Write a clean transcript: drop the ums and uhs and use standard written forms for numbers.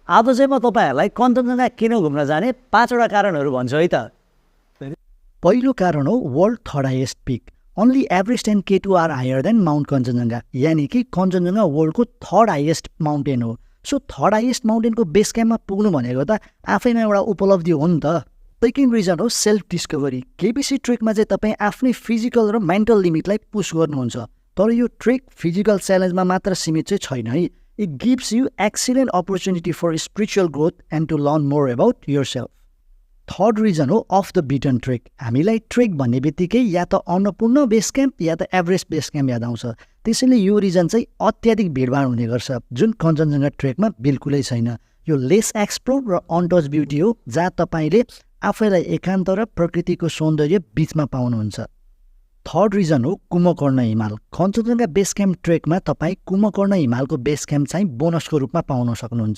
आज चाहिँ म तपाईहरुलाई कञ्चनजङ्घा किन घुम्न जाने 5 वटा कारणहरु भन्छु है त। पहिलो कारण हो world third highest pick. Only Everest and K2 are higher than Mount Kanchenjunga. यानी कि कञ्चनजङ्घा वर्ल्डको थर्ड हाइएस्ट माउन्टेन हो। सो थर्ड हाइएस्ट माउन्टेनको बेस क्याम्पमा पुग्नु भनेको त आफैमा एउटा उपलब्धि हो नि त। सेकेन्ड रिजन हो सेल्फ डिस्कभरी। केबीसी ट्रेकमा चाहिँ तपाईँ आफ्नै फिजिकल र मेन्टल लिमिटलाई पुश गर्नुहुन्छ। तर यो ट्रेक फिजिकल च्यालेन्जमा मात्र सीमित चाहिँ छैन है। It gives you excellent opportunity for spiritual growth and to learn more about yourself. Third reason हो अफ द बिटन ट्रेक। हामीलाई ट्रेक भन्ने बित्तिकै या त अन्नपूर्ण बेस क्याम्प या त एभरेस्ट बेस क्याम्प याद आउँछ। त्यसैले यो रिजन चाहिँ अत्याधिक भिडभाड हुने गर्छ, जुन कञ्चनजङ्घा ट्रेकमा बिल्कुलै छैन। यो लेस एक्सप्लोर र अनटच ब्युटी हो, जहाँ तपाईँले आफैलाई एकान्त र प्रकृतिको सौन्दर्य बीचमा पाउनुहुन्छ। थर्ड रिजन हो कुम्भकर्ण हिमाल। कञ्चनजङ्घा बेस क्याम्प ट्रेकमा तपाईँ कुम्भकर्ण हिमालको बेस क्याम्प चाहिँ बोनसको रूपमा पाउन सक्नुहुन्छ।